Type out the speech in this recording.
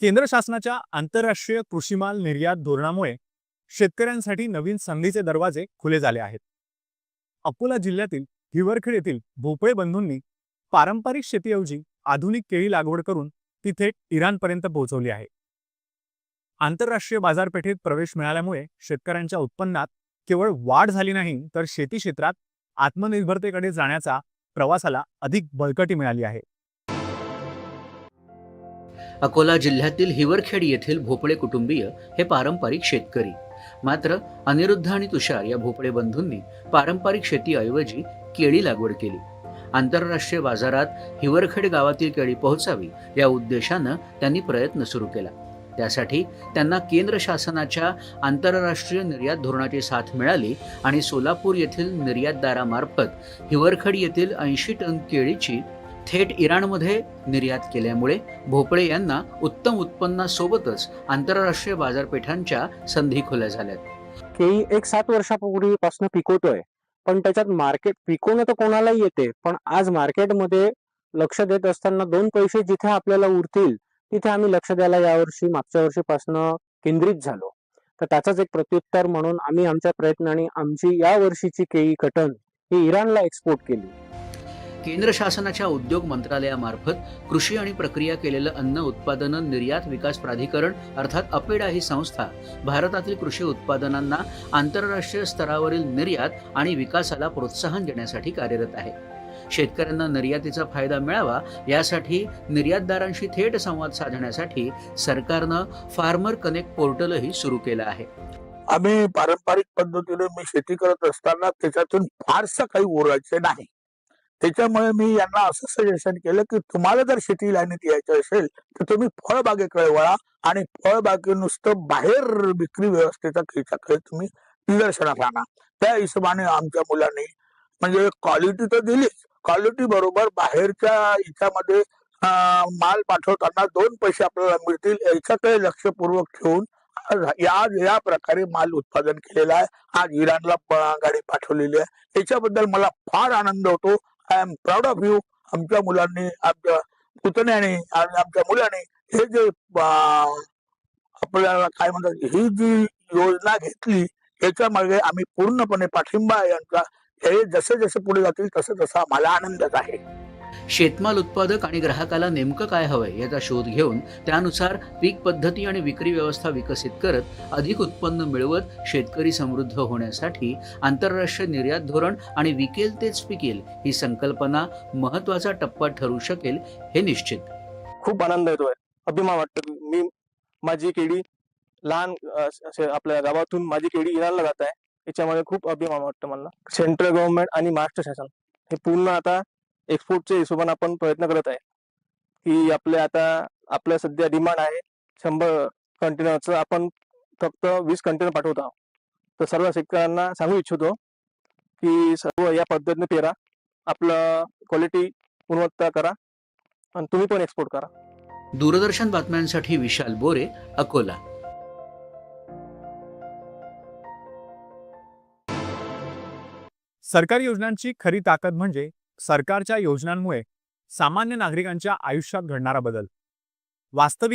केंद्र शासनाच्या आंतरराष्ट्रीय कृषीमाल निर्यात धोरणामुळे शेतकऱ्यांसाठी नवीन संधीचे दरवाजे खुले झाले आहेत। अकोला जिल्ह्यातील हिवरखेड येथील भोपळे बंधूंनी पारंपरिक शेतीऐवजी आधुनिक केळी लागवड करून ती थेट इराणपर्यंत पोहोचवली आहे। आंतरराष्ट्रीय बाजारपेठेत प्रवेश मिळाल्यामुळे शेतकऱ्यांच्या उत्पन्नात केवळ वाढ झाली नाही, तर शेती क्षेत्रात आत्मनिर्भरतेकडे जाण्याचा प्रवासाला अधिक बळकटी मिळाली आहे। अकोला जिल्ह्यातील हिवरखेड येथील भोपळे कुटुंबीय हे पारंपरिक शेतकरी। मात्र अनिरुद्ध आणि तुषार या भोपळे बंधूंनी पारंपरिक शेतीऐवजी केळी लागवड केली। आंतरराष्ट्रीय बाजारात हिवरखेड गावातील केळी पोहोचावी या उद्देशानं त्यांनी प्रयत्न सुरू केला। त्यासाठी त्यांना केंद्र शासनाच्या आंतरराष्ट्रीय निर्यात धोरणाची साथ मिळाली आणि सोलापूर येथील निर्यातदारामार्फत हिवरखेड येथील 80 टन केळीची थेट इराणमध्ये निर्यात केल्यामुळे भोपळे यांना उत्तम उत्पन्नासोबतच आंतरराष्ट्रीय बाजारपेठांच्या संधी खुल्या झाल्यात। केळी एक 7 वर्षापूर्वीपासून पिकवतोय, पण त्याच्यात मार्केट पिकवणं तर कोणालाही येते, पण आज मार्केटमध्ये लक्ष देत असताना 2 पैसे जिथे आपल्याला उरतील तिथे आम्ही लक्ष द्यायला यावर्षी मागच्या वर्षीपासून केंद्रित झालो। तर त्याचाच एक प्रत्युत्तर म्हणून आम्ही आमच्या प्रयत्नांनी आमची या वर्षीची केळी कटन ही इराणला एक्सपोर्ट केली। केंद्र शासनाच्या उद्योग मंत्रालयामार्फत कृषी आणि प्रक्रिया केलेलं अन्न उत्पादन निर्यात विकास प्राधिकरण अर्थात अपेडा ही संस्था भारतातील कृषी उत्पादनांना आंतरराष्ट्रीय स्तरावरील निर्यात आणि विकासाला प्रोत्साहन देण्यासाठी कार्यरत आहे। शेतकऱ्यांना निर्यातीचा फायदा मिळावा यासाठी निर्यातदारांशी थेट संवाद साधण्यासाठी सरकारनं फार्मर कनेक्ट पोर्टलही सुरू केलं आहे। आम्ही पारंपरिक पद्धतीने मी शेती करत असताना त्याच्यातून फारसं काही उरायचे नाही। त्याच्यामुळे मी यांना असं सजेशन केलं की तुम्हाला जर शेती लाईनीत यायचं असेल तर तुम्ही फळबागेकडे वळा आणि फळबागे नुसतं बाहेर विक्री व्यवस्थेचा खेळ तुम्ही निदर्शनास आणा। त्या हिशोबाने आमच्या मुलांनी म्हणजे क्वालिटी तर दिलीच, क्वालिटी बरोबर बाहेरच्या याच्यामध्ये माल पाठवताना 2 पैसे आपल्याला मिळतील याच्याकडे लक्षपूर्वक ठेवून या प्रकारे माल उत्पादन केलेला आहे। आज इराणला गाडी पाठवलेली आहे, याच्याबद्दल मला फार आनंद होतो। I am proud of you. आमच्या मुलांनी, आमच्या पुतण्याने आणि आमच्या मुलांनी हे जे आपल्याला काय म्हणतात ही जी योजना घेतली याच्या मागे आम्ही पूर्णपणे पाठिंबा आहे यांचा। हे जसे जसे पुढे जातील तसं तसा आम्हाला आनंदच आहे। शेतमाल उत्पादक आणि ग्राहकाला नेमकं काय हवंय याचा शोध घेऊन त्यानुसार पीक पद्धती आणि विक्री व्यवस्था विकसित करत अधिक उत्पन्न मिळवत शेतकरी समृद्ध होण्यासाठी आंतरराष्ट्रीय निर्यात धोरण आणि विकेल तेच पिकेल ही संकल्पना महत्त्वाचा टप्पा ठरू शकेल हे निश्चित। खूप आनंद येतोय, अभिमान वाटतो। मी माझी केळी लहान आपल्या गावातून माझी केळी इराणला जात आहे, याच्यामध्ये खूप अभिमान वाटतो मला। सेंट्रल गव्हर्नमेंट आणि महाराष्ट्र शासन हे पूर्ण आता एक्सपोर्टच्या हिशोबाने आपण प्रयत्न करत आहे की आपल्या सध्या डिमांड आहे 100 कंटेनरचं, आपण फक्त 20 कंटेनर पाठवत आहोत। तर सर्व शेतकऱ्यांना सांगू इच्छितो की सर्व या पद्धतीने पेरा, आपलं क्वालिटी गुणवत्ता करा आणि तुम्ही पण एक्सपोर्ट करा। दूरदर्शन बातम्यांसाठी विशाल बोरे, अकोला। सरकारी योजनांची खरी ताकद म्हणजे सरकारच्या योजनांमुळे सामान्य नागरिकांच्या आयुष्यात घडणारा बदल। वास्तविक